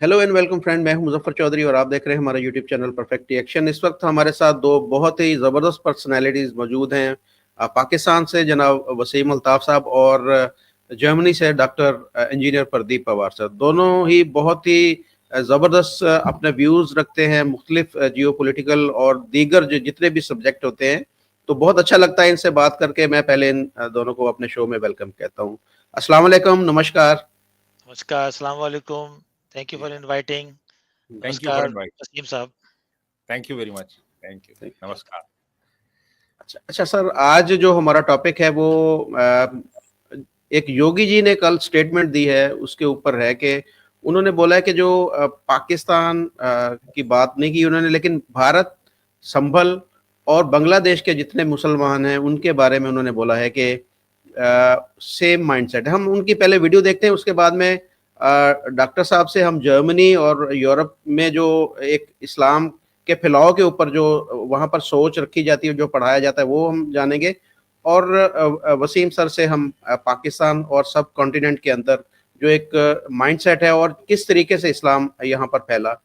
Hello and welcome friend, मैं हूं मुजफ्फर चौधरी और आप देख रहे हैं हमारा यूट्यूब चैनल परफेक्ट रिएक्शन। इस वक्त हमारे साथ दो बहुत ही ज़बरदस्त पर्सनालिटीज़ मौजूद हैं। पाकिस्तान से जनाब वसीम अल्ताफ़ साहब और जर्मनी से डॉक्टर इंजीनियर प्रदीप पवार साहब। दोनों ही बहुत ही ज़बरदस्त अपने व्यूज़ रखते हैं मुख्तलिफ जियो पोलिटिकल और दीगर जितने भी सब्जेक्ट होते हैं। तो बहुत अच्छा लगता है इनसे बात करके। मैं पहले इन दोनों को अपने शो में वेलकम कहता हूँ। अस्सलाम वालेकुम, नमस्कार। नमस्कार, अस्सलाम वालेकुम। Thank you for inviting. Thank you for नमस्कार इनवाइट। वसीम साहब। Thank you very much. Thank you. नमस्कार। अच्छा अच्छा सर, आज जो हमारा टॉपिक है वो एक योगी जी ने कल स्टेटमेंट दी है, उसके ऊपर है कि उन्होंने बोला है कि जो पाकिस्तान की बात नहीं की उन्होंने, लेकिन भारत, संभल और बांग्लादेश के जितने मुसलमान हैं उनके बारे में उन्होंने बोला है कि सेम माइंडसेट है। हम उनकी पहले वीडियो देखते हैं, उसके बाद में डॉक्टर साहब से हम जर्मनी और यूरोप में जो एक इस्लाम के फैलाव के ऊपर जो वहाँ पर सोच रखी जाती है, जो पढ़ाया जाता है, वो हम जानेंगे। और वसीम सर से हम पाकिस्तान और सब कॉन्टिनेंट के अंदर जो एक माइंडसेट है और किस तरीके से इस्लाम यहाँ पर फैला,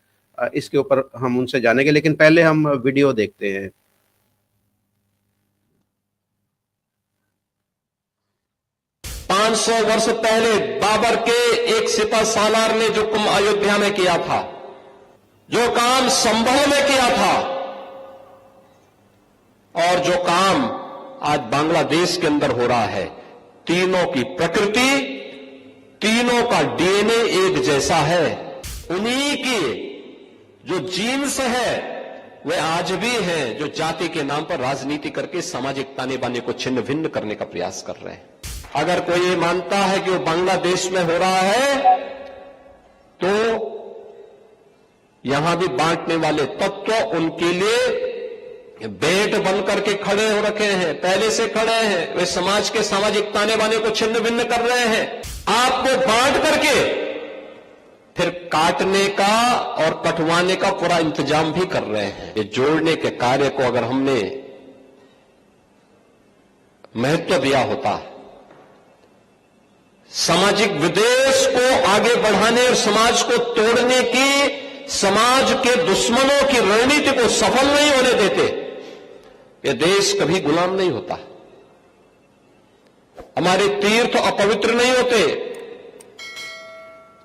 इसके ऊपर हम उनसे जानेंगे। लेकिन पहले हम वीडियो देखते हैं। 500 वर्ष पहले बाबर के एक सिपह सालार ने जो कुंभ अयोध्या में किया था, जो काम संभल में किया था, और जो काम आज बांग्लादेश के अंदर हो रहा है, तीनों की प्रकृति, तीनों का डीएनए एक जैसा है। उन्हीं की जो जीन्स है वे आज भी हैं, जो जाति के नाम पर राजनीति करके सामाजिक ताने बाने को छिन्न भिन्न करने का प्रयास कर रहे हैं। अगर कोई ये मानता है कि वो बांग्लादेश में हो रहा है, तो यहां भी बांटने वाले तत्व उनके लिए बेट बन करके खड़े हो रखे हैं, पहले से खड़े हैं। वे समाज के सामाजिक ताने बाने को छिन्न भिन्न कर रहे हैं, आपको बांट करके फिर काटने का और कटवाने का पूरा इंतजाम भी कर रहे हैं। ये जोड़ने के कार्य को अगर हमने महत्व दिया होता, सामाजिक विद्वेष को आगे बढ़ाने और समाज को तोड़ने की समाज के दुश्मनों की रणनीति को सफल नहीं होने देते, ये देश कभी गुलाम नहीं होता। हमारे तीर्थ अपवित्र नहीं होते।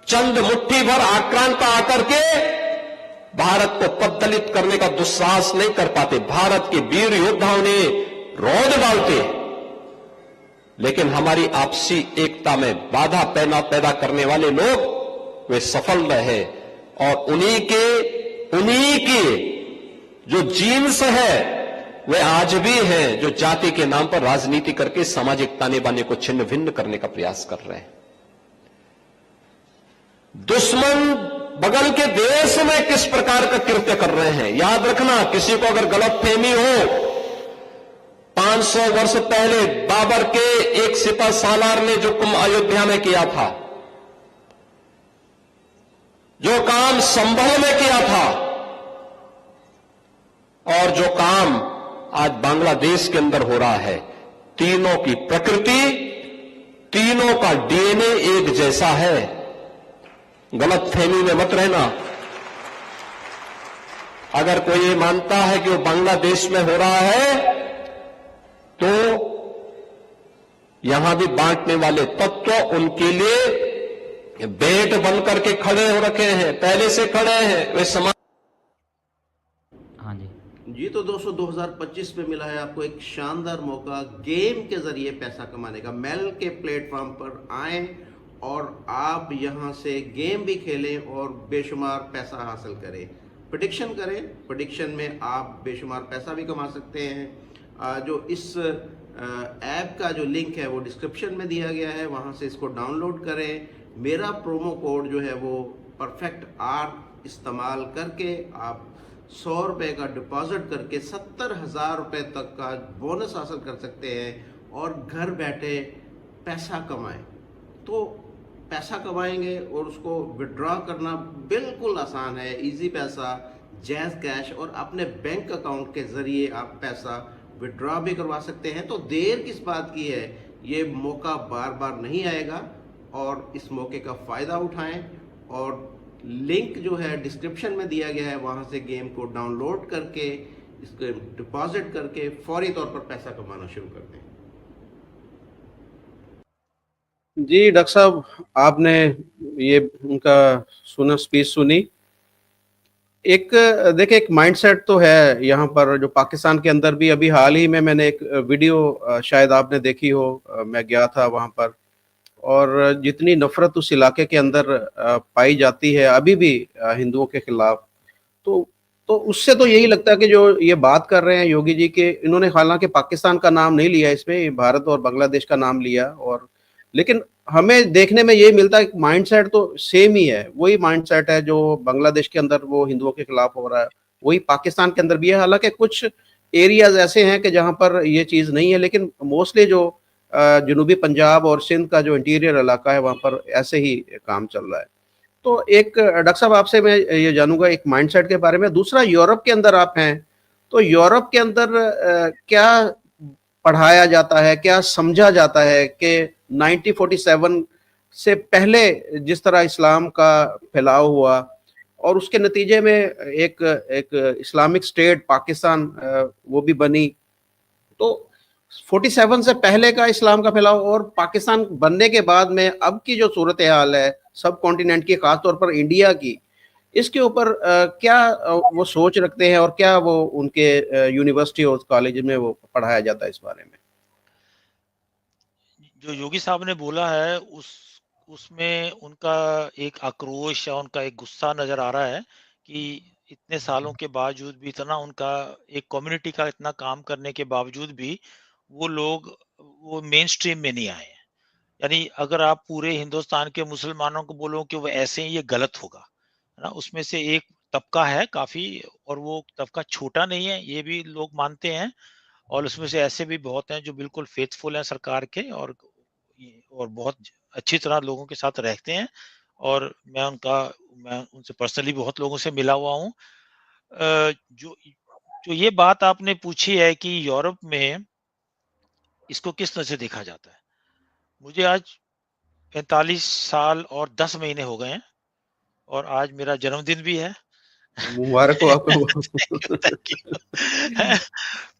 चंद मुट्ठी भर आक्रांता आकर के भारत को पद्दलित करने का दुस्साहस नहीं कर पाते। भारत के वीर योद्धाओं ने रौंद डालते, लेकिन हमारी आपसी एकता में बाधा पैदा करने वाले लोग वे सफल रहे। और उन्हीं के जो जीन्स है वे आज भी हैं, जो जाति के नाम पर राजनीति करके सामाजिक ताने बाने को छिन्न भिन्न करने का प्रयास कर रहे हैं। दुश्मन बगल के देश में किस प्रकार का कृत्य कर रहे हैं, याद रखना। किसी को अगर गलतफहमी हो, 500 वर्ष पहले बाबर के एक सिपह सालार ने जो कुंभ अयोध्या में किया था, जो काम संभल में किया था, और जो काम आज बांग्लादेश के अंदर हो रहा है, तीनों की प्रकृति, तीनों का डीएनए एक जैसा है। गलतफहमी में मत रहना। अगर कोई ये मानता है कि वो बांग्लादेश में हो रहा है, तो यहां भी बांटने वाले तत्व उनके लिए बेट बन करके खड़े हो रखे हैं, पहले से खड़े हैं। वे समाज जी तो दोस्तों, 2025 में मिला है आपको एक शानदार मौका गेम के जरिए पैसा कमाने का। मेल के प्लेटफॉर्म पर आएं और आप यहां से गेम भी खेलें और बेशुमार पैसा हासिल करें। प्रेडिक्शन करें, प्रेडिक्शन में आप बेशुमार पैसा भी कमा सकते हैं। जो इस ऐप का जो लिंक है वो डिस्क्रिप्शन में दिया गया है, वहां से इसको डाउनलोड करें। मेरा प्रोमो कोड जो है वो परफेक्ट आर इस्तेमाल करके आप 100 रुपये का डिपॉजिट करके 70,000 रुपये तक का बोनस हासिल कर सकते हैं और घर बैठे पैसा कमाएं। तो पैसा कमाएंगे और उसको विड्रॉ करना बिल्कुल आसान है। इजी पैसा, जैज़ कैश और अपने बैंक अकाउंट के ज़रिए आप पैसा विड्रॉ भी करवा सकते हैं। तो देर किस बात की है, ये मौका बार बार नहीं आएगा और इस मौके का फ़ायदा उठाएं और लिंक जो है डिस्क्रिप्शन में दिया गया है, वहाँ से गेम को डाउनलोड करके इसको डिपॉजिट करके फौरी तौर पर पैसा कमाना शुरू कर दें। जी डॉक्टर साहब, आपने ये उनका स्पीच सुनी। एक देखिए, एक माइंडसेट तो है यहाँ पर जो पाकिस्तान के अंदर भी। अभी हाल ही में मैंने एक वीडियो शायद आपने देखी हो, मैं गया था वहाँ पर, और जितनी नफरत उस इलाके के अंदर पाई जाती है अभी भी हिंदुओं के खिलाफ, तो उससे तो यही लगता है कि जो ये बात कर रहे हैं योगी जी के, इन्होंने हालांकि पाकिस्तान का नाम नहीं लिया इसमें, भारत और बांग्लादेश का नाम लिया, और लेकिन हमें देखने में ये मिलता है माइंडसेट तो सेम ही है। वही माइंडसेट है जो बांग्लादेश के अंदर वो हिंदुओं के खिलाफ हो रहा है, वही पाकिस्तान के अंदर भी है। हालांकि कुछ एरियाज ऐसे हैं कि जहां पर ये चीज नहीं है, लेकिन मोस्टली जो जनूबी पंजाब और सिंध का जो इंटीरियर इलाका है वहां पर ऐसे ही काम चल रहा है। तो एक डॉक्टर साहब, आपसे मैं ये जानूंगा एक माइंडसेट के बारे में। दूसरा, यूरोप के अंदर आप हैं, तो यूरोप के अंदर क्या पढ़ाया जाता है, क्या समझा जाता है कि 1947 से पहले जिस तरह इस्लाम का फैलाव हुआ और उसके नतीजे में एक एक इस्लामिक स्टेट पाकिस्तान वो भी बनी, तो 47 से पहले का इस्लाम का फैलाव और पाकिस्तान बनने के बाद में अब की जो सूरत हाल है सब कॉन्टिनेंट की, खासतौर पर इंडिया की, इसके ऊपर क्या वो सोच रखते हैं और क्या वो उनके यूनिवर्सिटी और कॉलेज में वो पढ़ाया जाता है इस बारे में? जो योगी साहब ने बोला है उसमें उनका एक आक्रोश या उनका एक गुस्सा नजर आ रहा है कि इतने सालों के बावजूद भी, इतना उनका एक कम्युनिटी का इतना काम करने के बावजूद भी वो लोग वो मेन स्ट्रीम में नहीं आए हैं। यानी अगर आप पूरे हिंदुस्तान के मुसलमानों को बोलो कि वो ऐसे हैं, ये गलत होगा, है ना। उसमें से एक तबका है काफी, और वो तबका छोटा नहीं है, ये भी लोग मानते हैं। और उसमें से ऐसे भी बहुत हैं जो बिल्कुल फेथफुल हैं सरकार के, और बहुत अच्छी तरह लोगों के साथ रहते हैं। और मैं उनसे पर्सनली बहुत लोगों से मिला हुआ हूँ। जो जो ये बात आपने पूछी है कि यूरोप में इसको किस तरह से देखा जाता है, मुझे आज 45 साल और 10 महीने हो गए हैं, और आज मेरा जन्मदिन भी है। मुबारक हो आपको। Thank you, thank you.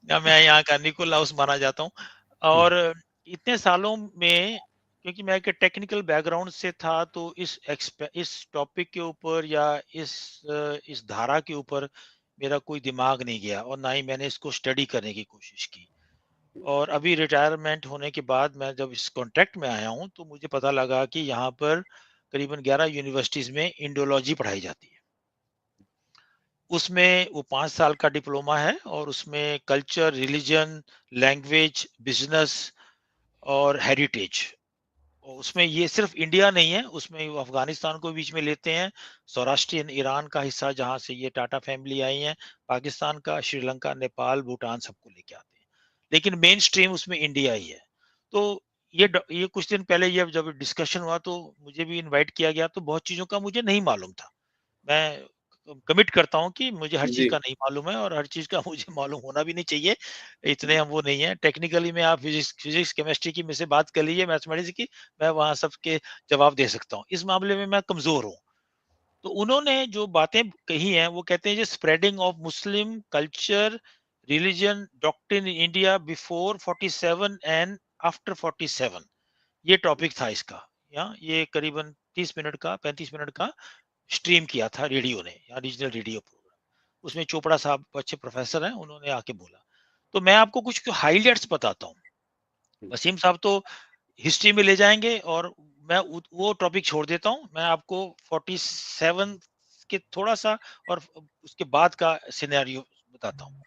या मैं यहाँ का निकोलाउस माना जाता हूँ। और इतने सालों में, क्योंकि मैं एक टेक्निकल बैकग्राउंड से था, तो इस टॉपिक के ऊपर या इस धारा के ऊपर मेरा कोई दिमाग नहीं गया, और ना ही मैंने इसको स्टडी करने की कोशिश की। और अभी रिटायरमेंट होने के बाद मैं जब इस कॉन्ट्रैक्ट में आया हूँ, तो मुझे पता लगा कि यहाँ पर करीबन 11 यूनिवर्सिटीज में इंडोलॉजी पढ़ाई जाती है। उसमें वो 5 साल का डिप्लोमा है, और उसमें कल्चर, रिलीजन, लैंग्वेज, बिजनेस और हेरिटेज। और उसमें ये सिर्फ इंडिया नहीं है, उसमें वो अफगानिस्तान को बीच में लेते हैं, सौराष्ट्रियन ईरान का हिस्सा जहाँ से ये टाटा फैमिली आई है, पाकिस्तान का, श्रीलंका, नेपाल, भूटान सबको लेके आते हैं। लेकिन मेन स्ट्रीम उसमें इंडिया ही है। तो ये कुछ दिन पहले ये जब डिस्कशन हुआ तो मुझे भी इनवाइट किया गया, तो बहुत चीज़ों का मुझे नहीं मालूम था। मैं कमिट करता हूँ कि मुझे हर चीज़ जी। का नहीं मालूम है, और हर चीज़ का मुझे मालूम होना भी नहीं चाहिए। इतने हम वो नहीं है। टेक्निकली में आप फिज़िक्स, केमिस्ट्री की मुझसे बात कर लीजिए, मैथमेटिक्स की, मैं वहाँ सबके जवाब दे सकता हूँ। इस मामले में मैं कमज़ोर हूँ। तो उन्होंने जो बातें कही हैं, वो कहते हैं जी spreading of Muslim culture, religion, doctrine in India before 47 and after 47, ये टॉपिक था इसका। ये करीबन 30 मिनट का, 35 मिनट का स्ट्रीम किया था रेडियो ने, या रीजनल रेडियो प्रोग्राम। उसमें चोपड़ा साहब अच्छे प्रोफेसर हैं, उन्होंने आके बोला। तो मैं आपको कुछ हाइलाइट्स बताता हूँ। वसीम साहब तो हिस्ट्री में ले जाएंगे, और मैं वो टॉपिक छोड़ देता हूँ। मैं आपको 47 के थोड़ा सा और उसके बाद का सिनेरियो बताता हूँ।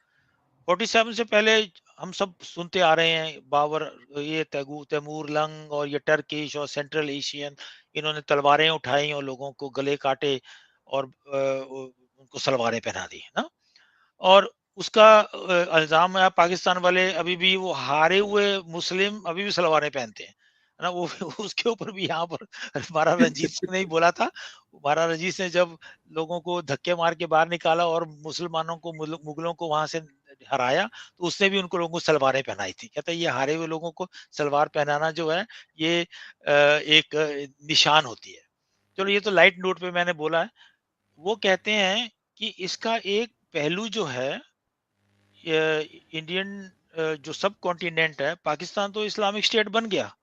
47 से पहले हम सब सुनते आ रहे हैं, बाबर, ये तैमूर लंग और ये टर्किश और सेंट्रल एशियन, इन्होंने तलवारें उठाई और लोगों को गले काटे, और उनको सलवारें पहना दी ना। और उसका इल्जाम है पाकिस्तान वाले अभी भी, वो हारे हुए मुस्लिम अभी भी सलवारें पहनते हैं, है ना। वो उसके ऊपर भी यहाँ पर महाराज रंजीत सिंह ने ही बोला था। महाराज रंजीत सिंह जब लोगों को धक्के मार के बाहर निकाला और मुसलमानों को, मुगलों को वहां से हराया, तो उसने भी उनको, लोगों को सलवारें पहनाई थी। कहता है ये हारे हुए लोगों को सलवार पहनाना जो है, ये एक निशान होती है। चलो ये तो लाइट नोट पे मैंने बोला है। वो कहते हैं कि इसका एक पहलू जो है, इंडियन जो सब कॉन्टिनेंट है, पाकिस्तान तो इस्लामिक स्टेट बन गया,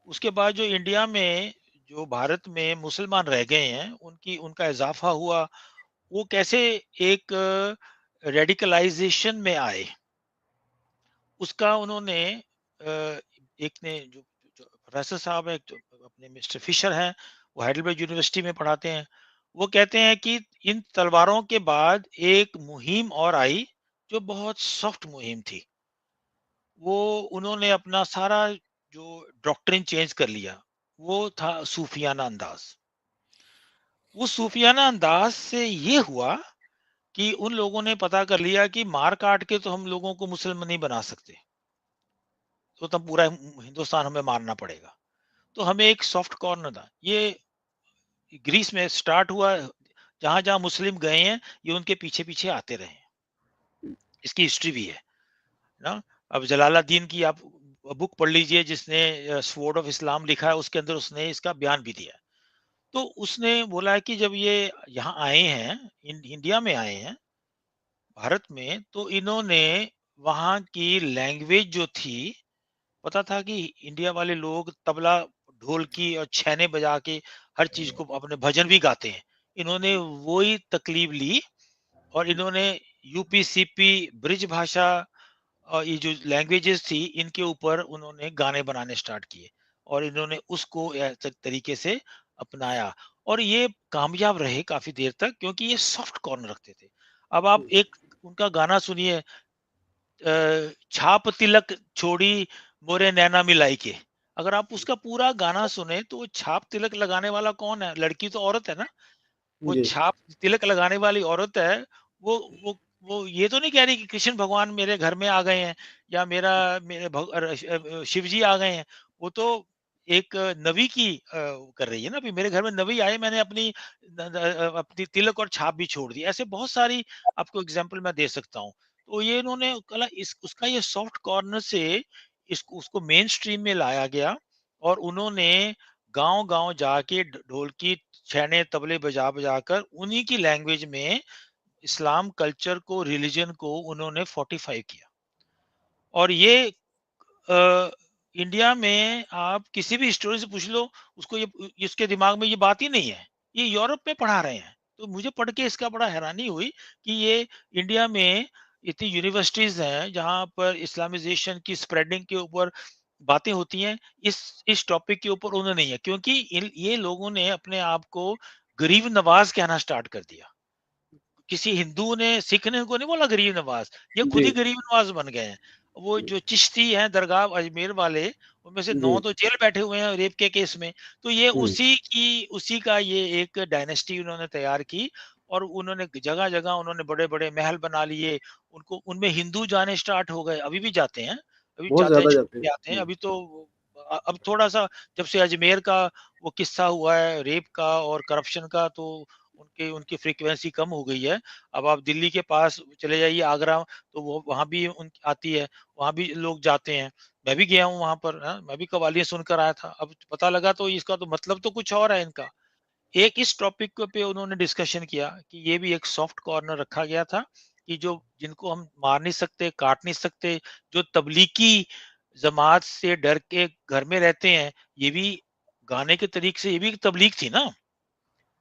उसके बाद जो इंडिया में, जो भारत में मुसलमान रह गए हैं, उनकी उनका इजाफा हुआ, वो कैसे एक रेडिकलाइजेशन में आए, उसका उन्होंने एक ने जो प्रोफेसर साहब है, जो अपने मिस्टर फिशर हैं, वो हाइडेलबर्ग यूनिवर्सिटी में पढ़ाते हैं, वो कहते हैं कि इन तलवारों के बाद एक मुहिम और आई, जो बहुत सॉफ्ट मुहिम थी। वो उन्होंने अपना सारा जो डॉक्ट्रिन चेंज कर लिया, वो था सूफियाना अंदाज। वो सूफियाना अंदाज से ये हुआ कि उन लोगों ने पता कर लिया कि मार काट के तो हम लोगों को मुसलमान नहीं बना सकते, तो तब पूरा हिंदुस्तान हमें मारना पड़ेगा। तो हमें एक सॉफ्ट कॉर्नर था। ये ग्रीस में स्टार्ट हुआ, जहां जहां मुस्लिम गए हैं, ये उनके पीछे पीछे आते रहे हैं। इसकी हिस्ट्री भी है ना। अब जलालुद्दीन की आप बुक पढ़ लीजिए, जिसने स्वॉर्ड ऑफ इस्लाम लिखा है, उसके अंदर उसने इसका बयान भी दिया है। तो उसने बोला है कि जब ये यहाँ आए हैं, इंडिया में आए हैं, भारत में, तो इन्होंने वहाँ की लैंग्वेज जो थी, पता था कि इंडिया वाले लोग तबला, ढोलकी और छैने बजा के हर चीज को, अपने भजन भी गाते हैं। इन्होंने वही तकलीफ ली, और इन्होंने यूपी-सीपी, ब्रिज भाषा और ये जो लैंग्वेजेस थी, इनके ऊपर उन्होंने गाने बनाने स्टार्ट किए, और इन्होंने उसको तरीके से अपनाया, और ये कामयाब रहे काफी देर तक, क्योंकि ये सॉफ्ट कॉर्नर रखते थे। अब आप एक उनका गाना सुनिए, छाप तिलक छोड़ी मोरे नैना मिलाई के। अगर आप उसका पूरा गाना सुने, तो वो छाप तिलक लगाने वाला कौन है? लड़की तो औरत है ना। वो जी छाप तिलक लगाने वाली औरत है। वो ये तो नहीं कह रही कि कृष्ण भगवान मेरे घर में आ गए हैं, या मेरा मेरे शिव जी आ गए हैं। वो तो एक नबी की कर रही है ना। अभी मेरे घर में नबी आए, मैंने अपनी तिलक और छाप भी छोड़ दी। ऐसे बहुत सारी आपको एग्जाम्पल मैं दे सकता हूँ। तो ये इन्होंने कला इस उसका ये सॉफ्ट कॉर्नर से इसको उसको मेन स्ट्रीम में लाया गया, और उन्होंने गांव-गांव जाके ढोलकी, छैने, तबले बजा-बजा कर उन्हीं की लैंग्वेज में इस्लाम कल्चर को, रिलीजन को उन्होंने फोर्टिफाई किया। और ये अ, इंडिया में आप किसी भी हिस्टोरियन से पूछ लो, उसको ये इसके दिमाग में ये बात ही नहीं है। ये यूरोप में पढ़ा रहे हैं। तो मुझे पढ़ के इसका बड़ा हैरानी हुई कि ये इंडिया में इतनी यूनिवर्सिटीज़ हैं, जहाँ पर इस्लामाइज़ेशन की स्प्रेडिंग के ऊपर बातें होती हैं। इस टॉपिक के ऊपर उन्होंने नहीं है, क्योंकि ये लोगों ने अपने आप को गरीब नवाज कहना स्टार्ट कर दिया। किसी हिंदू ने, सिख ने उनको नहीं बोला गरीब नवाज, ये खुद जी ही गरीब नवाज बन गए हैं। वो जो चिश्ती हैं दरगाह अजमेर वाले, उनमें से 9 जी तो जेल बैठे हुए हैं रेप के केस में। तो ये हम्म, उसी का ये एक डायनेस्टी उन्होंने तैयार की, और उन्होंने जगह-जगह उन्होंने बड़े-बड़े महल बना लिए। उनको उनमें हिंदू जाने स्टार्ट हो गए, अभी भी जाते हैं, अभी बहुत जाते हैं, ज्यादा छुट्टी जाते हैं पे आते हैं। अभी तो अब थोड़ा-सा, जब से अजमेर का वो किस्सा हुआ है रेप का और करप्शन का, तो उनकी उनकी फ्रीक्वेंसी कम हो गई है। अब आप दिल्ली के पास चले जाइए, आगरा, तो वो वहाँ भी उन आती है, वहाँ भी लोग जाते हैं। मैं भी गया हूँ वहाँ पर, हाँ, मैं भी कव्वालियाँ सुनकर आया था। अब पता लगा तो इसका तो मतलब तो कुछ और है इनका। एक इस टॉपिक को पे उन्होंने डिस्कशन किया कि ये भी एक सॉफ्ट कॉर्नर रखा गया था, कि जो जिनको हम मार नहीं सकते, काट नहीं सकते, जो तबलीगी जमात से डर के घर में रहते हैं, ये भी गाने के तरीके से, ये भी एक तबलीग थी ना।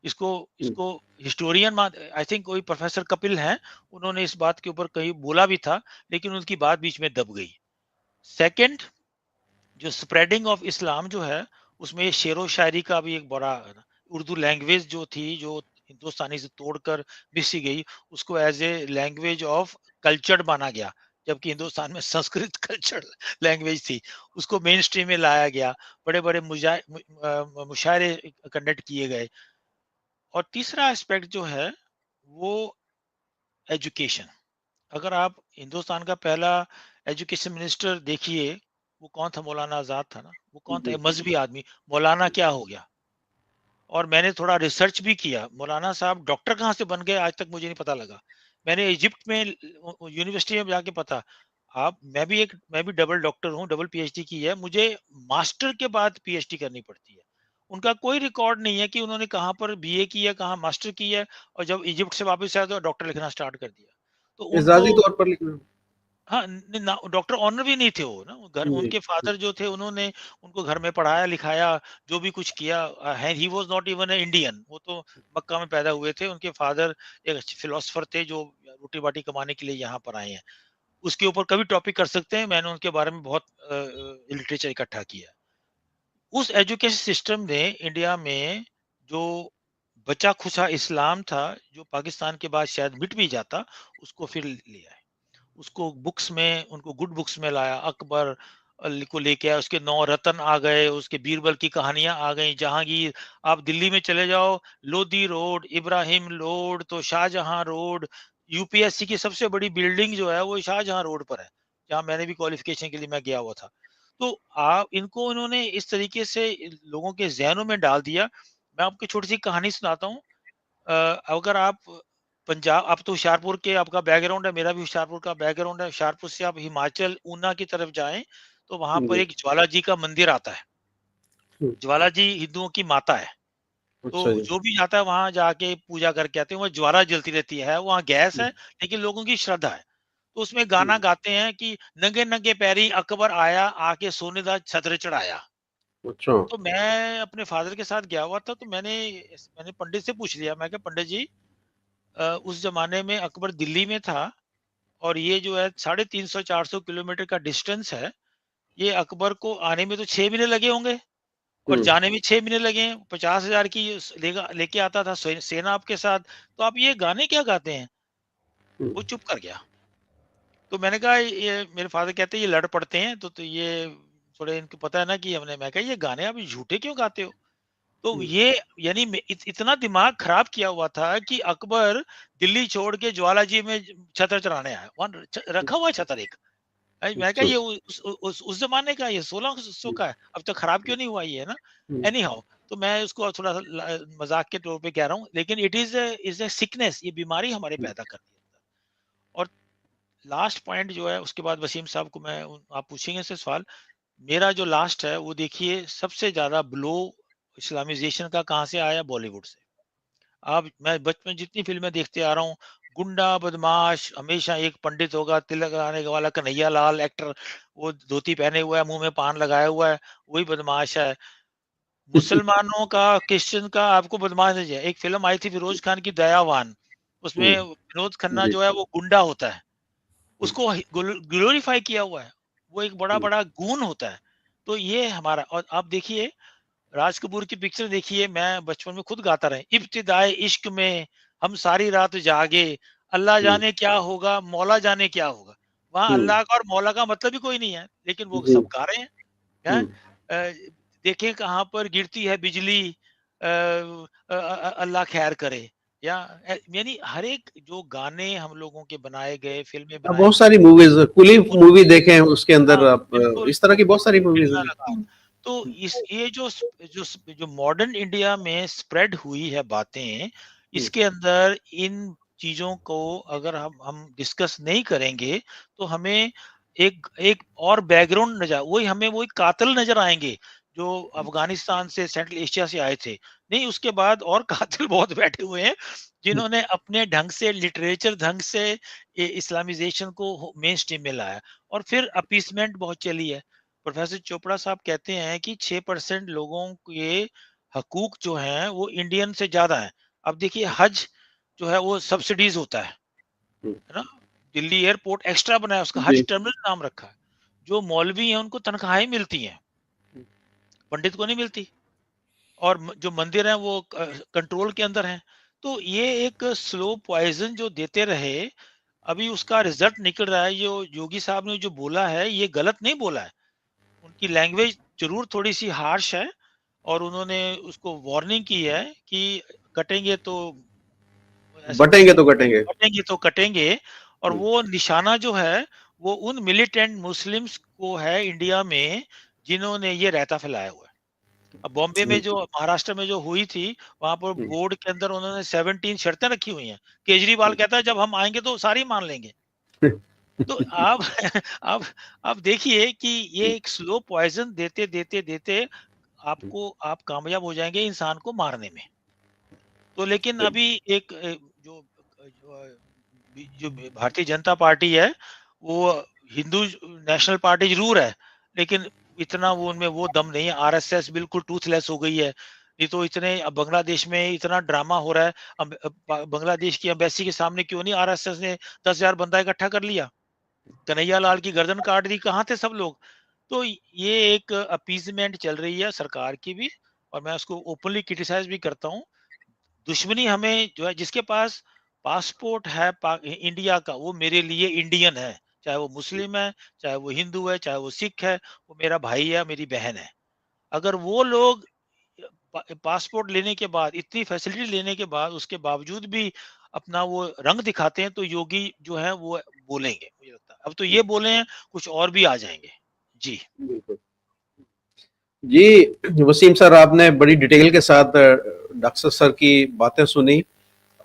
इसको हम्म, इसको हिस्टोरियन आई थिंक कोई प्रोफेसर कपिल हैं, उन्होंने इस बात के ऊपर कहीं बोला भी था, लेकिन उनकी बात बीच में दब गई। सेकंड, जो स्प्रेडिंग ऑफ इस्लाम जो है, उसमें ये शेरो शायरी का भी एक बड़ा है ना। उर्दू लैंग्वेज जो थी, जो हिंदुस्तानी से तोड़कर मिसी गई, उसको as a language of culture माना गया, जबकि हिंदुस्तान में संस्कृत कल्चर लैंग्वेज थी। उसको मेन स्ट्रीम में लाया गया, बड़े बड़े मुशायरे कंडक्ट किए गए। और तीसरा एस्पेक्ट जो है, वो एजुकेशन। अगर आप हिंदुस्तान का पहला एजुकेशन मिनिस्टर देखिए, वो कौन था? मौलाना आजाद था ना। वो कौन था? जी एक मजहबी आदमी। मौलाना क्या हो गया? और मैंने थोड़ा रिसर्च भी किया, मौलाना साहब डॉक्टर कहाँ से बन गए, आज तक मुझे नहीं पता लगा। मैंने इजिप्ट में यूनिवर्सिटी में जाके पता। आप मैं भी डबल डॉक्टर हूँ, डबल पीएचडी की है। मुझे मास्टर के बाद पीएचडी करनी पड़ती है, उनका कोई रिकॉर्ड नहीं है कि उन्होंने कहाँ पर बीए किया, कहाँ मास्टर किया है, और जब इजिप्ट से वापस आए तो डॉक्टर लिखना स्टार्ट कर दिया। तो एजाजी उनको, तौर पर लिखना। हाँ, ना डॉक्टर ऑनर भी नहीं थे वो ना, घर जी। उनके फादर जो थे उन्होंने उनको घर में पढ़ाया लिखाया, जो भी कुछ किया है। He was not even a Indian, वो तो मक्का में पैदा हुए थे। उनके फादर एक फिलोसोफर थे जो रोटी बाटी कमाने के लिए यहाँ पर आए हैं। उसके ऊपर कभी टॉपिक कर सकते हैं, मैंने उनके बारे में बहुत लिटरेचर इकट्ठा किया। उस एजुकेशन सिस्टम ने इंडिया में जो बचा खुचा इस्लाम था, जो पाकिस्तान के बाद शायद मिट भी जाता, उसको फिर लिया है। उसको बुक्स में, उनको गुड बुक्स में लाया। अकबर को लेके आया, उसके 9 रतन आ गए, उसके बीरबल की कहानियां आ गई, जहांगीर। आप दिल्ली में चले जाओ, लोधी रोड, इब्राहिम रोड, तो शाहजहां रोड, यूपीएससी की सबसे बड़ी बिल्डिंग जो है वो शाहजहां रोड पर है, जहां मैंने भी क्वालिफिकेशन के लिए मैं गया हुआ था। तो आप इनको, इन्होंने इस तरीके से लोगों के जहनों में डाल दिया। मैं आपको छोटी सी कहानी सुनाता हूँ। अगर आप पंजाब, आप तो होशियारपुर के, आपका बैकग्राउंड है, मेरा भी होशियारपुर का बैकग्राउंड है। होशियारपुर से आप हिमाचल ऊना की तरफ जाएं तो वहां पर जी। एक ज्वाला जी का मंदिर आता है। हम्म, ज्वाला जी हिंदुओं की माता है। तो अच्छा जी। जो भी जाता है वहां जाके पूजा करके आते हैं। वहाँ ज्वाला जलती रहती है, वहाँ गैस है, लेकिन लोगों की श्रद्धा है। तो उसमें गाना गाते हैं कि नंगे नंगे पैरी अकबर आया, आके सोने दा छत्र चढ़ाया। अच्छा। तो मैं अपने फादर के साथ गया हुआ था, तो मैंने मैंने पंडित से पूछ लिया। मैं कहा, पंडित जी, उस जमाने में अकबर दिल्ली में था, और ये जो है 350-400 किलोमीटर का डिस्टेंस है। ये अकबर को आने में तो 6 महीने लगे होंगे, और हम्म, जाने में 6 महीने लगे हैं। 50,000 की लेके आता था सेना आपके साथ। तो आप ये गाने क्या गाते हैं? हम्म, वो चुप कर गया। तो मैंने कहा, ये मेरे फादर कहते हैं ये लड़ पड़ते हैं, तो ये थोड़े इनको पता है ना कि हमने। मैं कहा, ये गाने आप झूठे क्यों गाते हो? तो हम्म, ये, यानी इतना दिमाग खराब किया हुआ था कि अकबर दिल्ली छोड़ के ज्वाला जी में छतर चढ़ाने आया। वहां रखा हुआ है छतर एक। मैं कहा, अच्छा। ये उस जमाने का, ये 1600 का है, अब तक खराब क्यों नहीं हुआ ये, है ना? हम्म, एनी हाउ, तो मैं उसको थोड़ा सा मजाक के तौर पे कह रहा हूँ, लेकिन इट इज ए सिकनेस, ये बीमारी हमारे हम्म, पैदा करती है। और लास्ट पॉइंट जो है, उसके बाद वसीम साहब को मैं आप पूछेंगे से सवाल। मेरा जो लास्ट है वो देखिए, सबसे ज्यादा ब्लो इस्लामिजेशन का कहाँ से आया? बॉलीवुड से। आप, मैं बचपन जितनी फिल्में देखते आ रहा हूँ, गुंडा बदमाश, हमेशा एक पंडित होगा, तिलक लगाने वाला, कन्हैया लाल एक्टर, वो धोती पहने हुआ है, मुंह में पान लगाया हुआ है, वही बदमाश है। मुसलमानों का, क्रिश्चियन का आपको बदमाश नहीं है। एक फिल्म आई थी फिरोज खान की, दयावान, उसमें हम्म, विनोद खन्ना जी। जो है वो गुंडा होता है, हम्म, उसको ग्लोरीफाई किया हुआ है, वो एक बड़ा हम्म, बड़ा गुण होता है। तो ये हमारा, और आप देखिए राज कपूर की पिक्चर देखिए, मैं बचपन में खुद गाता रहे, इब्तिदाए इश्क में हम सारी रात जागे, अल्लाह हम्म, जाने क्या होगा, मौला जाने क्या होगा। वहां हम्म, अल्लाह का और मौला का मतलब ही कोई नहीं है, लेकिन वो जी। सब गा रहे हैं। हैं? हम्म, देखें कहाँ पर गिरती है बिजली, अल्लाह खैर करे। या यानी हर एक जो गाने हम लोगों के बनाए गए, फिल्में अब बनाई बहुत गई, सारी मूवीज, कुली मूवी उनमें, देखें, उसके अंदर हाँ, आप बिल्कुल, इस तरह वो की बहुत सारी मूवीज मिलना हैं। लगा। तो इस ये जो मॉडर्न इंडिया में स्प्रेड हुई है बातें, हम्म, इसके अंदर इन चीज़ों को अगर हम डिस्कस नहीं करेंगे, तो हमें एक एक और बैकग्राउंड नज़र, वही हमें वही कातिल नज़र आएँगे, जो अफ़गानिस्तान से, सेंट्रल एशिया से आए थे। नहीं, उसके बाद और कातिल बहुत बैठे हुए हैं, जिन्होंने अपने ढंग से, लिटरेचर ढंग से इस्लामाइजेशन को मेन स्ट्रीम में लाया, और फिर अपीसमेंट बहुत चली है। प्रोफेसर चोपड़ा साहब कहते हैं कि 6% लोगों के हकूक जो हैं वो इंडियन से ज्यादा हैं। अब देखिए, हज जो है वो सब्सिडीज होता हम्म, है ना? दिल्ली एयरपोर्ट एक्स्ट्रा बनाया, उसका हज जी। टर्मिनल नाम रखा है। जो मौलवी हैं उनको तनख्वाहें मिलती हैं, पंडित को नहीं मिलती। और जो मंदिर हैं वो कंट्रोल के अंदर हैं। तो ये एक स्लो पॉइजन जो देते रहे, अभी उसका रिजल्ट निकल रहा है। जो योगी साहब ने जो बोला है, ये गलत नहीं बोला है। उनकी लैंग्वेज जरूर थोड़ी सी हार्श है, और उन्होंने उसको वार्निंग की है कि कटेंगे तो ऐसा कुछ बटेंगे नहीं, तो कटेंगे। कटेंगे तो कटेंगे। और हम्म, वो निशाना जो है, वो उन मिलिटेंट मुस्लिम्स को है इंडिया में, जिन्होंने ये रहता फैलाया हुआ है। अब बॉम्बे में हम्म, जो, महाराष्ट्र में जो हुई थी, वहां पर हम्म, बोर्ड के अंदर उन्होंने 17 शर्तें रखी हुई हैं। केजरीवाल कहता है जब हम आएंगे तो सारी मान लेंगे। तो आप आप आप देखिए कि ये एक स्लो पॉइजन देते देते देते आपको आप कामयाब हो जाएंगे इंसान को मारने में। तो लेकिन अभी एक जो जो भारतीय जनता पार्टी है, वो हिंदू नेशनल पार्टी जरूर है, लेकिन इतना वो उनमें वो दम नहीं है। आरएसएस बिल्कुल टूथलेस हो गई है। नहीं तो इतने अब बांग्लादेश में इतना ड्रामा हो रहा है। अब बांग्लादेश की एम्बेसी के सामने क्यों नहीं आरएसएस ने 10,000 बंदा इकट्ठा कर लिया? कन्हैया लाल की गर्दन काट दी, कहाँ थे सब लोग? तो ये एक अपीजमेंट चल रही है सरकार की भी, और मैं उसको ओपनली क्रिटिसाइज भी करता हूँ। दुश्मनी हमें जो है, जिसके पास पासपोर्ट है इंडिया का, वो मेरे लिए इंडियन है, चाहे वो मुस्लिम है, चाहे वो हिंदू है, चाहे वो सिख है, वो मेरा भाई है, मेरी बहन है। अगर वो लोग पासपोर्ट लेने के बाद, इतनी फैसिलिटी लेने के बाद, उसके बावजूद भी अपना वो रंग दिखाते हैं, तो योगी जो है वो बोलेंगे, मुझे लगता है। अब तो ये बोले हैं, कुछ और भी आ जाएंगे। जी बिल्कुल जी। वसीम सर, आपने बड़ी डिटेल के साथ डॉक्टर सर की बातें सुनी।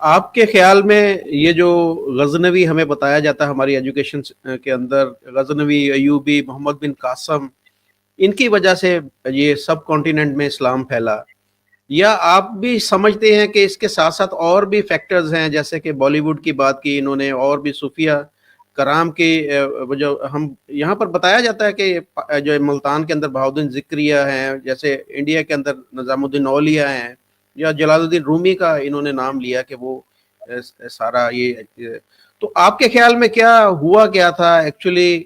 आपके ख्याल में ये जो गजनवी हमें बताया जाता है हमारी एजुकेशन के अंदर, गजनवी, अयूबी, मोहम्मद बिन कासम, इनकी वजह से ये सब कॉन्टिनेंट में इस्लाम फैला, या आप भी समझते हैं कि इसके साथ साथ और भी फैक्टर्स हैं, जैसे कि बॉलीवुड की बात की इन्होंने, और भी सूफिया कराम की जो हम यहाँ पर बताया जाता है कि जो मुल्तान के अंदर बहाउद्दीन ज़िक्रिया हैं, जैसे इंडिया के अंदर निज़ामुद्दीन औलिया हैं, या जलालुद्दीन रूमी का इन्होंने नाम लिया कि वो सारा ये। तो आपके ख्याल में क्या हुआ, क्या था एक्चुअली,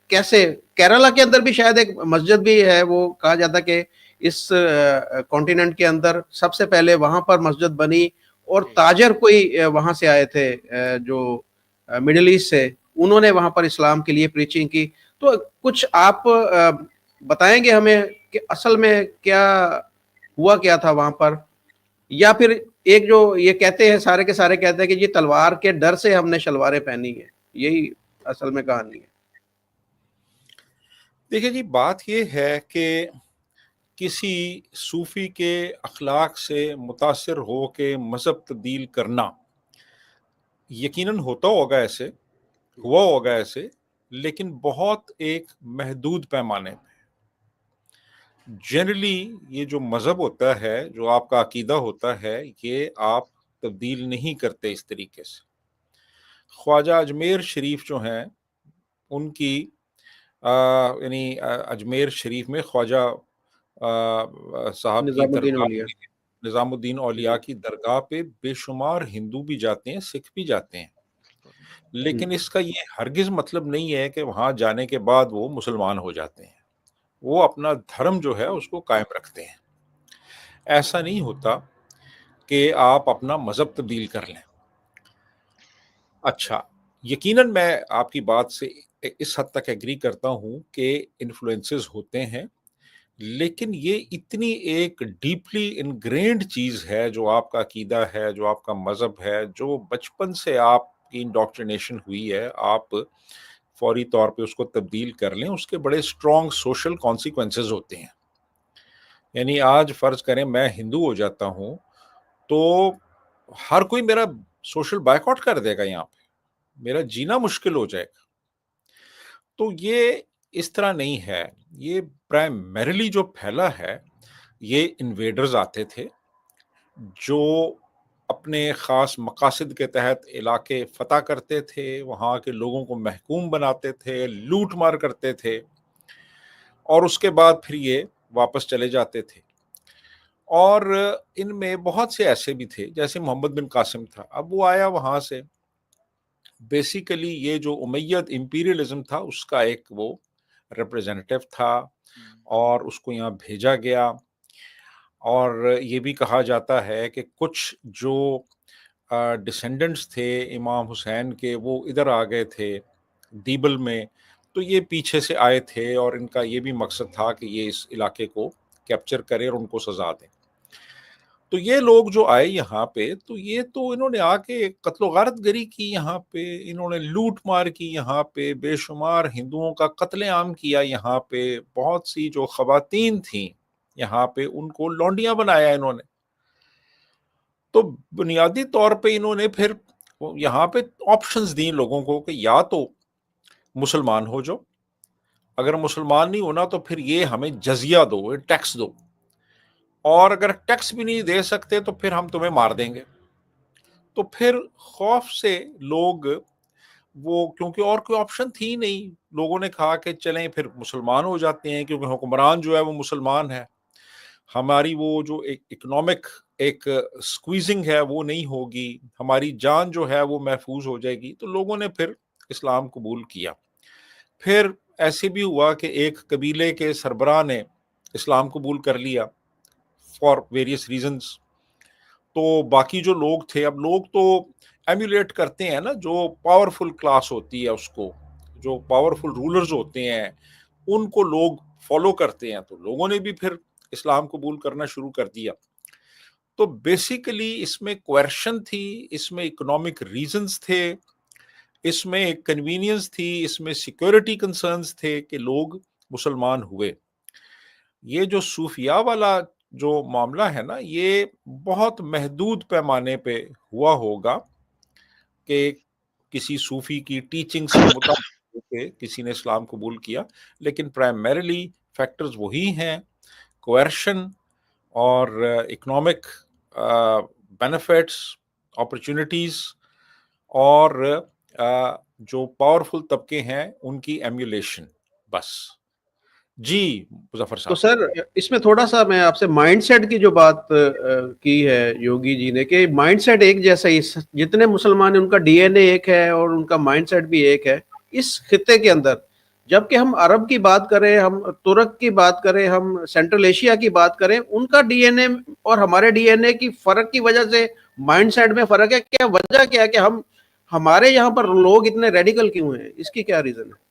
कैसे? केरला के अंदर भी शायद एक मस्जिद भी है, वो कहा जाता है कि इस कॉन्टिनेंट के अंदर सबसे पहले वहां पर मस्जिद बनी, और ताजर कोई वहां से आए थे जो मिडिल ईस्ट से, उन्होंने वहां पर इस्लाम के लिए प्रीचिंग की। तो कुछ आप बताएंगे हमें कि असल में क्या हुआ, क्या था वहां पर? या फिर एक जो ये कहते हैं, सारे के सारे कहते हैं कि ये तलवार के डर से हमने शलवारें पहनी है, यही असल में कहानी है? देखिए जी, बात ये है कि किसी सूफी के अखलाक से मुतासिर हो के मजहब तब्दील करना यकीनन होता होगा, ऐसे हुआ होगा ऐसे, लेकिन बहुत एक महदूद पैमाने पे। जनरली ये जो मजहब होता है, जो आपका अकीदा होता है, ये आप तब्दील नहीं करते इस तरीके से। ख्वाजा अजमेर शरीफ जो हैं, उनकी यानी अजमेर शरीफ में ख्वाजा साहब की निजामुद्दीन दरगाह औलिया। पे, निजामुद्दीन औलिया की दरगाह पे बेशुमार हिंदू भी जाते हैं, सिख भी जाते हैं। लेकिन इसका ये हरगिज मतलब नहीं है कि वहां जाने के बाद वो मुसलमान हो जाते हैं। वो अपना धर्म जो है उसको कायम रखते हैं। ऐसा नहीं होता कि आप अपना मजहब तब्दील कर लें। अच्छा, यकीनन मैं आपकी बात से इस हद तक एग्री करता हूं कि इन्फ्लुएंसेस होते हैं, लेकिन ये इतनी एक डीपली इनग्रेन्ड चीज है, जो आपका अकीदा है, जो आपका मजहब है, जो बचपन से आपकी इंडोक्ट्रिनेशन हुई है, आप फौरी तौर पे उसको तब्दील कर लें, उसके बड़े स्ट्रॉन्ग सोशल कॉन्सिक्वेंसेस होते हैं। यानी आज फर्ज करें मैं हिंदू हो जाता हूं, तो हर कोई मेरा सोशल बायकॉट कर देगा, यहाँ पे मेरा जीना मुश्किल हो जाएगा। तो ये इस तरह नहीं है। ये प्राइमरीली जो फैला है, ये इन्वेडर्स आते थे जो अपने ख़ास मकासद के तहत इलाके फ़तह करते थे, वहाँ के लोगों को महकूम बनाते थे, लूट मार करते थे, और उसके बाद फिर ये वापस चले जाते थे। और इनमें बहुत से ऐसे भी थे, जैसे मोहम्मद बिन कासिम था। अब वो आया वहाँ से, बेसिकली ये जो उमैयद इंपीरियलिज्म था उसका एक वो रिप्रेजेंटेटिव था, और उसको यहाँ भेजा गया। और ये भी कहा जाता है कि कुछ जो डिसेंडेंट्स थे इमाम हुसैन के, वो इधर आ गए थे दीबल में, तो ये पीछे से आए थे, और इनका ये भी मकसद था कि ये इस इलाके को कैप्चर करें और उनको सजा दें। तो ये लोग जो आए यहाँ पे, तो ये तो इन्होंने आके कत्लो गारत गरी की, यहाँ पे इन्होंने लूट मार की, यहाँ पे बेशुमार हिंदुओं का कत्लेआम किया, यहाँ पे बहुत सी जो खवातीन थी यहाँ पे उनको लौंडियां बनाया इन्होंने। तो बुनियादी तौर पे इन्होंने फिर यहाँ पे ऑप्शंस दी लोगों को कि या तो मुसलमान हो जाओ, अगर मुसलमान नहीं होना तो फिर ये हमें जजिया दो, टैक्स दो। और अगर टैक्स भी नहीं दे सकते तो फिर हम तुम्हें मार देंगे। तो फिर खौफ से लोग वो, क्योंकि और कोई ऑप्शन थी नहीं, लोगों ने कहा कि चलें फिर मुसलमान हो जाते हैं, क्योंकि हुक्मरान जो है वो मुसलमान है, हमारी वो जो एक इकोनॉमिक एक स्क्वीजिंग है वो नहीं होगी, हमारी जान जो है वो महफूज हो जाएगी। तो लोगों ने फिर इस्लाम कबूल किया। फिर ऐसे भी हुआ कि एक कबीले के सरबराह ने इस्लाम कबूल कर लिया फॉर वेरियस रीजंस। तो बाकी जो लोग थे, अब लोग तो एम्यूलेट करते हैं ना, जो पावरफुल क्लास होती है उसको, जो पावरफुल रूलर्स होते हैं उनको लोग फॉलो करते हैं, तो लोगों ने भी फिर इस्लाम कबूल करना शुरू कर दिया। तो बेसिकली इसमें क्वेश्चन थी, इसमें इकोनॉमिक रीजंस थे, इसमें एक कन्वीनियंस थी, इसमें सिक्योरिटी कंसर्न्स थे कि लोग मुसलमान हुए। ये जो सूफिया वाला जो मामला है ना, ये बहुत महदूद पैमाने पे हुआ होगा कि किसी सूफी की टीचिंग्स के मुताबिक किसी ने इस्लाम कबूल किया, लेकिन प्राइमरीली फैक्टर्स वही हैं, कोएर्शन और इकोनॉमिक बेनिफिट्स, अपॉर्चुनिटीज, और जो पावरफुल तबके हैं उनकी एम्यूलेशन, बस। जी मुजफ्फर तो साहब। सर इसमें थोड़ा सा मैं आपसे माइंडसेट की जो बात की है योगी जी ने, कि माइंडसेट एक जैसा ही, जितने मुसलमान हैं उनका डीएनए एक है और उनका माइंडसेट भी एक है इस खित्ते के अंदर। जबकि हम अरब की बात करें, हम तुर्क की बात करें, हम सेंट्रल एशिया की बात करें, उनका डीएनए और हमारे डीएनए की फर्क की वजह से माइंडसेट में फर्क है। क्या वजह क्या है कि हम हमारे यहाँ पर लोग इतने रेडिकल क्यों हैं? इसकी क्या रीजन है?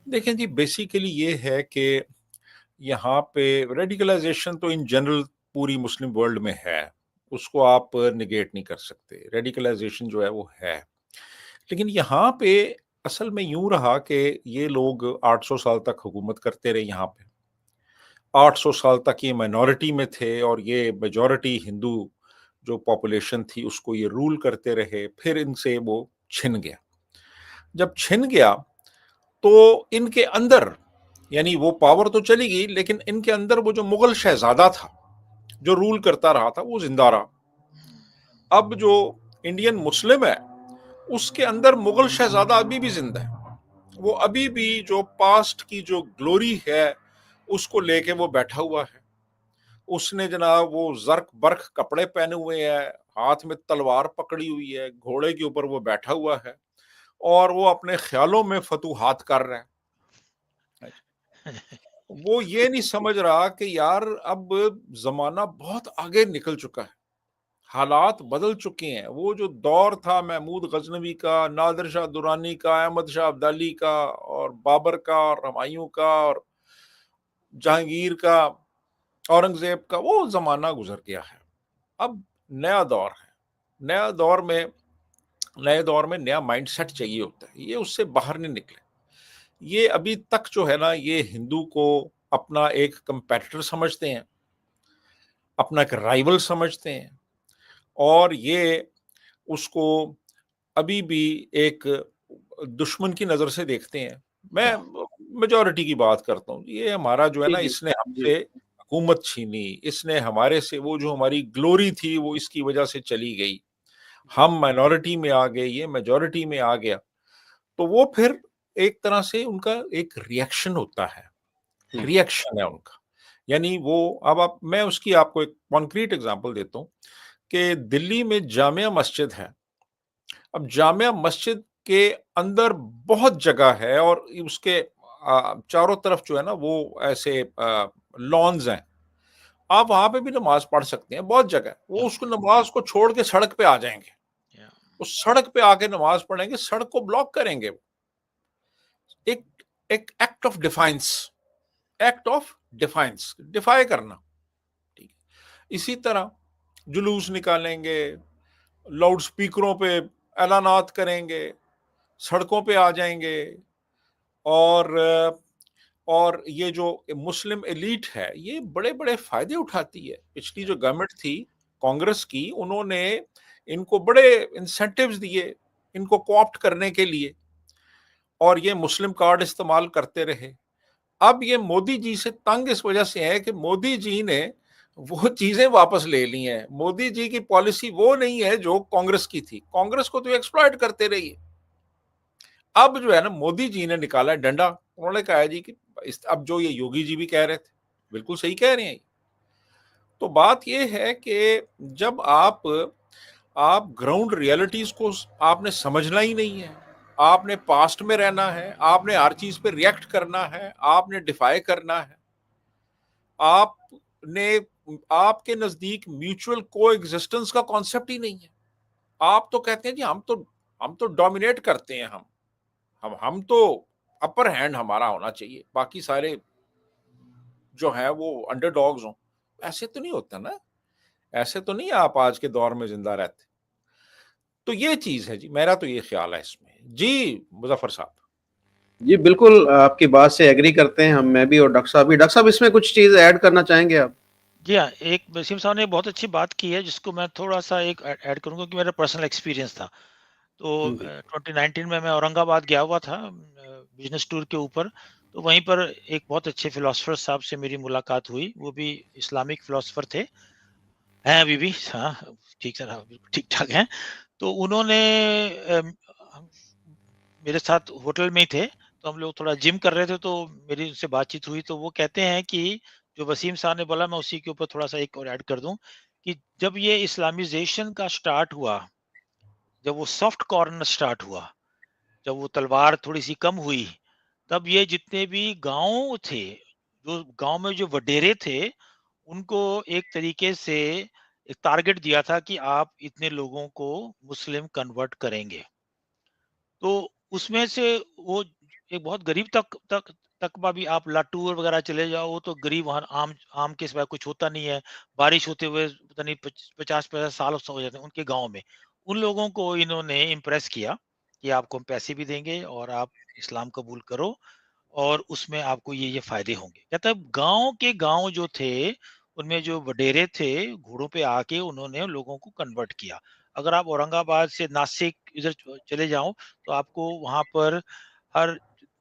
देखें जी, बेसिकली ये है कि यहाँ पे रेडिकलाइजेशन तो इन जनरल पूरी मुस्लिम वर्ल्ड में है, उसको आप निगेट नहीं कर सकते, रेडिकलाइजेशन जो है वो है। लेकिन यहाँ पे असल में यूं रहा कि ये लोग 800 साल तक हुकूमत करते रहे यहाँ पे। 800 साल तक ये माइनॉरिटी में थे और ये मेजॉरिटी हिंदू जो पॉपुलेशन थी उसको ये रूल करते रहे। फिर इनसे वो छिन गया। जब छिन गया तो इनके अंदर, यानी वो पावर तो चली गई, लेकिन इनके अंदर वो जो मुगल शहजादा था जो रूल करता रहा था वो जिंदा रहा। अब जो इंडियन मुस्लिम है उसके अंदर मुगल शहजादा अभी भी जिंदा है, वो अभी भी जो पास्ट की जो ग्लोरी है उसको लेके वो बैठा हुआ है। उसने जनाब वो जर्क बर्क कपड़े पहने हुए हैं, हाथ में तलवार पकड़ी हुई है, घोड़े के ऊपर वो बैठा हुआ है और वो अपने ख्यालों में फतूहात कर रहा है। वो ये नहीं समझ रहा कि यार अब जमाना बहुत आगे निकल चुका है, हालात बदल चुके हैं। वो जो दौर था महमूद गजनवी का, नादिर शाह दुरानी का, अहमद शाह अब्दाली का और बाबर का और हुमायूं का और जहांगीर का, औरंगजेब का, वो जमाना गुजर गया है। अब नया दौर है। नया दौर में नए दौर में नया माइंडसेट चाहिए होता है। ये उससे बाहर नहीं निकले। ये अभी तक जो है ना, ये हिंदू को अपना एक कंपेटिटर समझते हैं, अपना एक राइवल समझते हैं, और ये उसको अभी भी एक दुश्मन की नजर से देखते हैं। मैं मेजॉरिटी की बात करता हूँ। ये हमारा जो है जी ना, जी इसने जी। हमसे हुकूमत छीनी, इसने हमारे से वो जो हमारी ग्लोरी थी वो इसकी वजह से चली गई, हम माइनॉरिटी में आ गए, ये मेजॉरिटी में आ गया। तो वो फिर एक तरह से उनका एक रिएक्शन होता है, रिएक्शन है उनका। यानी वो, अब आप, मैं उसकी आपको एक कॉन्क्रीट एग्जांपल देता हूँ कि दिल्ली में जामिया मस्जिद है। अब जामिया मस्जिद के अंदर बहुत जगह है और उसके चारों तरफ जो है ना वो ऐसे लॉन्स हैं, आप वहां पे भी नमाज पढ़ सकते हैं, बहुत जगह। वो उसको नमाज को छोड़ के सड़क पे आ जाएंगे, उस सड़क पे आके नमाज पढ़ेंगे, सड़क को ब्लॉक करेंगे। एक एक act of defiance, act of defiance, defy करना। ठीक है। इसी तरह जुलूस निकालेंगे, लाउड स्पीकरों पे ऐलानात करेंगे, सड़कों पे आ जाएंगे, और ये जो मुस्लिम एलीट है ये बड़े बड़े फायदे उठाती है। पिछली जो गवर्नमेंट थी कांग्रेस की, उन्होंने इनको बड़े इंसेंटिव्स दिए इनको कोऑप्ट करने के लिए, और ये मुस्लिम कार्ड इस्तेमाल करते रहे। अब ये मोदी जी से तंग इस वजह से है कि मोदी जी ने वो चीजें वापस ले ली हैं। मोदी जी की पॉलिसी वो नहीं है जो कांग्रेस की थी। कांग्रेस को तो एक्सप्लॉइट करते रहिए। अब जो है ना, मोदी जी ने निकाला है डंडा। उन्होंने कहा है जी कि अब जो ये योगी जी भी कह रहे थे, बिल्कुल सही कह रहे हैं। तो बात ये है कि जब आप ग्राउंड रियलिटीज को आपने समझना ही नहीं है, आपने पास्ट में रहना है, आपने हर चीज पे रिएक्ट करना है, आपने डिफाई करना है, आपने आपके नजदीक म्यूचुअल को एग्जिस्टेंस का कॉन्सेप्ट ही नहीं है। आप तो कहते हैं जी हम तो डोमिनेट करते हैं, हम तो अपर हैंड हमारा होना चाहिए, बाकी सारे जो है वो अंडरडॉग्स हों। ऐसे तो नहीं होता ना, ऐसे तो नहीं आप आज के दौर में जिंदा रहते। तो ये चीज है जी, मेरा तो ये ख्याल है इसमें जी। मुजफ्फर साहब जी बिल्कुल, आपकी बात से एग्री करते हैं हम, मैं भी और डॉक्टर साहब भी। डॉक्टर साहब, इसमें कुछ चीज ऐड करना चाहेंगे आप? जी हाँ, एक वसीम साहब ने बहुत अच्छी बात की है जिसको मैं थोड़ा-सा एक ऐड करूँगा कि मेरा पर्सनल एक्सपीरियंस था। तो जी 2019 में मैं औरंगाबाद गया हुआ था बिज़नेस टूर के ऊपर। तो वहीं पर एक बहुत अच्छे फिलोसोफर साहब से मेरी मुलाकात हुई। वो भी इस्लामिक फिलोसोफर थे, हैं अभी भी, हाँ, ठीक है, हाँ, बिल्कुल ठीक-ठाक हैं। तो उन्होंने अम, हम मेरे साथ होटल में ही थे, तो हम लोग थोड़ा जिम कर रहे थे, तो मेरी उनसे बातचीत हुई। तो वो कहते हैं कि जो वसीम साहब ने बोला, मैं उसी के ऊपर थोड़ा-सा एक और ऐड कर दूँ कि जब ये इस्लामाइज़ेशन का स्टार्ट हुआ, जब वो सॉफ्ट कॉर्नर स्टार्ट हुआ, जब वो तलवार थोड़ी-सी कम हुई, तब ये जितने भी गाँव थे, जो गाँव में जो वडेरे थे, उनको एक तरीके से एक टारगेट दिया था कि आप इतने लोगों को मुस्लिम कन्वर्ट करेंगे। तो उसमें से वो एक बहुत गरीब तकबा भी, आप लाटूर वगैरह चले जाओ, वो तो गरीब, वहाँ आम के सिवाय कुछ होता नहीं है। बारिश होते हुए पता नहीं 50-50 साल हो जाते हैं उनके गाँव में। उन लोगों को इन्होंने इम्प्रेस किया कि आपको हम पैसे भी देंगे और आप इस्लाम कबूल करो और उसमें आपको ये फ़ायदे होंगे। कहता है गाँव के गाँव जो थे, उनमें जो वडेरे थे, घोड़ों पे आके उन्होंने लोगों को कन्वर्ट किया। अगर आप औरंगाबाद से नासिक इधर चले जाओ, तो आपको वहाँ पर हर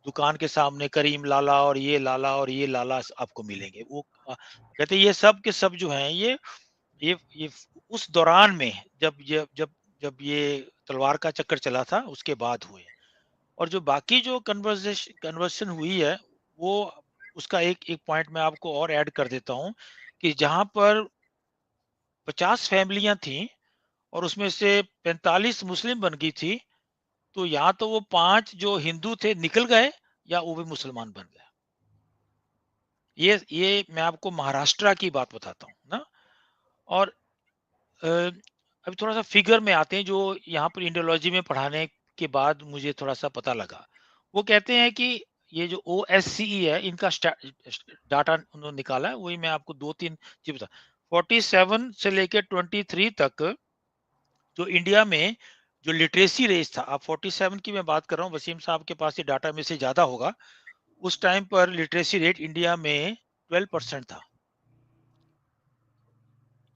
दुकान के सामने करीम लाला और ये लाला और ये लाला आपको मिलेंगे। वो कहते हैं ये सब के सब जो हैं, ये उस दौरान में जब ये तलवार का चक्कर चला था, उसके बाद हुए। और जो बाकी जो कन्वर्सेशन हुई है, वो उसका एक एक पॉइंट मैं आपको और ऐड कर देता हूँ कि जहाँ पर 50 फैमिलियां थीं और उसमें से 45 मुस्लिम बन गई थी, तो या तो वो 5 जो हिंदू थे निकल गए या वो भी मुसलमान बन गए। ये मैं आपको महाराष्ट्र की बात बताता हूँ ना। और अ, अभी थोड़ा-सा फिगर में आते हैं जो यहाँ पर इंडियोलॉजी में पढ़ाने के बाद मुझे थोड़ा-सा पता लगा। वो कहते हैं कि ये जो ओएससीई है, इनका डाटा उन्होंने निकाला है, वही मैं आपको 2-3 चीज़ बता। 47 से लेके 23 तक जो इंडिया में जो लिटरेसी रेट था, अब 47 की मैं बात कर रहा हूँ, वसीम साहब के पास ये डाटा में से ज़्यादा होगा। उस टाइम पर लिटरेसी रेट इंडिया में 12% था।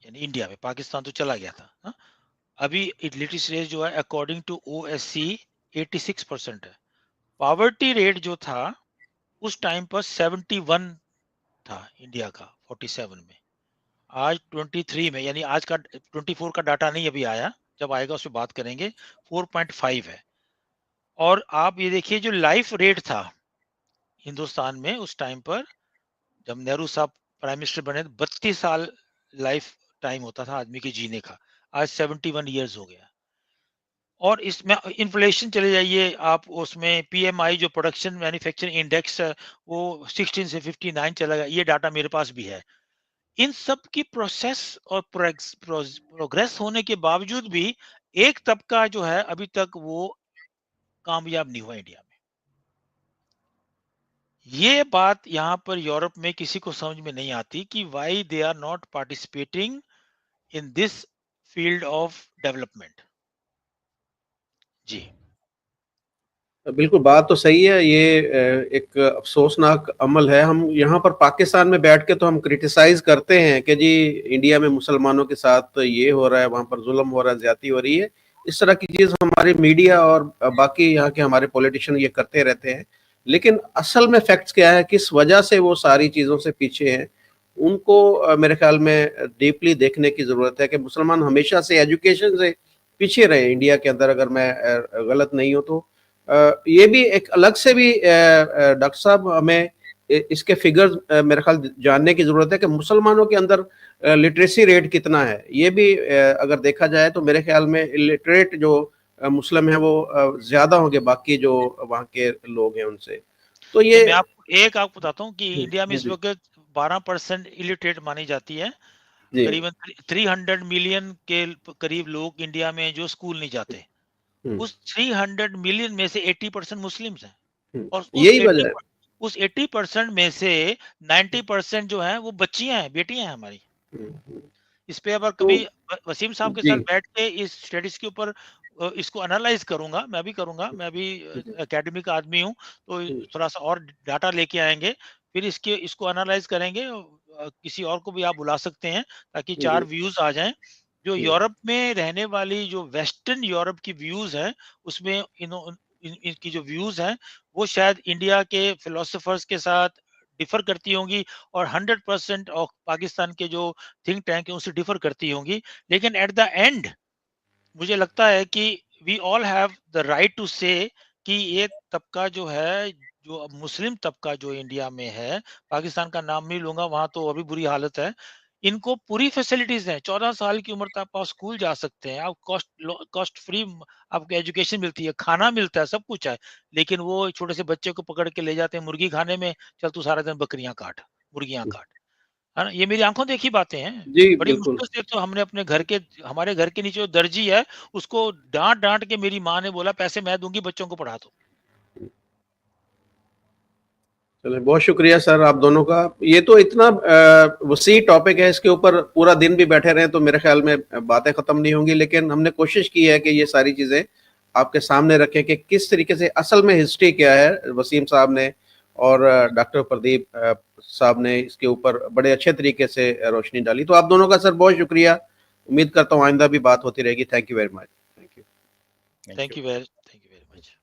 यानी इंडिया में, पाकिस्तान तो चला गया था, हाँ? अभी लिटरेसी रेट जो है अकॉर्डिंग टू ओएससी 86% है। पॉवर्टी रेट जो था उस टाइम पर 71 था इंडिया का 47 में। आज 23 में, यानी आज का 24 का डाटा नहीं अभी आया, जब आएगा उसमें बात करेंगे, 4.5 है। और आप ये देखिए जो लाइफ रेट था हिंदुस्तान में उस टाइम पर, जब नेहरू साहब प्राइम मिनिस्टर बने, 32 साल लाइफ टाइम होता था आदमी के जीने का। आज 71 ईयर्स हो गया। और इसमें इन्फ्लेशन चले जाइए आप, उसमें पीएमआई जो प्रोडक्शन मैन्युफैक्चरिंग इंडेक्स है, वो 16 से 59 चला गया। ये डाटा मेरे पास भी है। इन सब की प्रोसेस और प्रोग्रेस होने के बावजूद भी एक तबका जो है अभी तक वो कामयाब नहीं हुआ इंडिया में। ये बात यहाँ पर यूरोप में किसी को समझ में नहीं आती कि why they are not participating in this field of development. जी बिल्कुल, बात तो सही है। ये एक अफ़सोसनाक अमल है। हम यहाँ पर पाकिस्तान में बैठ के तो हम क्रिटिसाइज़ करते हैं कि जी इंडिया में मुसलमानों के साथ ये हो रहा है, वहाँ पर ज़ुल्म हो रहा है, ज़्यादती हो रही है। इस तरह की चीज़ हमारे मीडिया और बाकी यहाँ के हमारे पॉलिटिशियन ये करते रहते हैं। लेकिन असल में फैक्ट्स क्या है, किस वजह से वो सारी चीज़ों से पीछे हैं, उनको मेरे ख्याल में डीपली देखने की ज़रूरत है कि मुसलमान हमेशा से एजुकेशन से पीछे रहे इंडिया के अंदर, अगर मैं गलत नहीं हूँ तो। ये भी एक अलग से भी डॉक्टर साहब हमें इसके फिगर्स मेरे ख्याल जानने की ज़रूरत है कि मुसलमानों के अंदर लिटरेसी रेट कितना है। ये भी अगर देखा जाए तो मेरे ख्याल में इलिटरेट जो मुस्लिम है वो ज़्यादा होंगे बाकी जो वहाँ के लोग हैं उनसे। तो ये मैं आपको बताता हूँ कि इंडिया में इस वक्त 12% इलिटरेट मानी जाती है। जी। करीबन 300 मिलियन के करीब लोग इंडिया में जो स्कूल नहीं जाते। उस 300 मिलियन में से 80% मुस्लिम्स हैं और यही वजह है। उस 80% में से 90% जो है वो बच्चियां हैं, बेटियां हैं हमारी। इस पे अगर तो कभी वसीम साहब के जी। साथ बैठ के इस स्टडीज के ऊपर इसको एनालाइज करूंगा, मैं भी करूंगा, मैं भी एकेडमिक आदमी हूँ, तो थोड़ा सा और डाटा लेके आएंगे, फिर इसको एनालाइज करेंगे। किसी और को भी आप बुला सकते हैं ताकि 4 व्यूज आ जाएं। जो यूरोप में रहने वाली जो वेस्टर्न यूरोप की व्यूज हैं, उसमें इनकी जो व्यूज हैं वो शायद इंडिया के फिलोसोफर्स के साथ डिफर करती होंगी और 100% ऑफ पाकिस्तान के जो थिंक टैंक है उससे डिफर करती होंगी। लेकिन एट द एंड मुझे लगता है कि we all have the right to say कि ये तबका जो है, जो मुस्लिम तबका जो इंडिया में है, पाकिस्तान का नाम नहीं लूंगा, वहां तो अभी बुरी हालत है, इनको पूरी फैसिलिटीज हैं। 14 साल की उम्र तक आप स्कूल जा सकते हैं, आप कॉस्ट फ्री आपको एजुकेशन मिलती है, खाना मिलता है, सब कुछ है। लेकिन वो छोटे से बच्चे को पकड़ के ले जाते हैं मुर्गी खाने में, चल तू सारा दिन बकरियां काट, मुर्गियां काट, है ना? ये मेरी आंखों देखी बातें हैं। जी, बड़ी बिल्कुल। मुश्किल से तो हमने हमारे घर के नीचे जो दर्जी है उसको डांट डांट के मेरी माँ ने बोला पैसे मैं दूंगी, बच्चों को पढ़ा दो। चलिए, बहुत शुक्रिया सर आप दोनों का। ये तो इतना वसी टॉपिक है, इसके ऊपर पूरा दिन भी बैठे रहें तो मेरे ख्याल में बातें खत्म नहीं होंगी, लेकिन हमने कोशिश की है कि ये सारी चीजें आपके सामने रखें कि किस तरीके से असल में हिस्ट्री क्या है। वसीम साहब ने और डॉक्टर प्रदीप साहब ने इसके ऊपर बड़े अच्छे तरीके से रोशनी डाली। तो आप दोनों का सर बहुत शुक्रिया। उम्मीद करता हूँ आइंदा भी बात होती रहेगी। Thank you very much. Thank you. Thank you very much.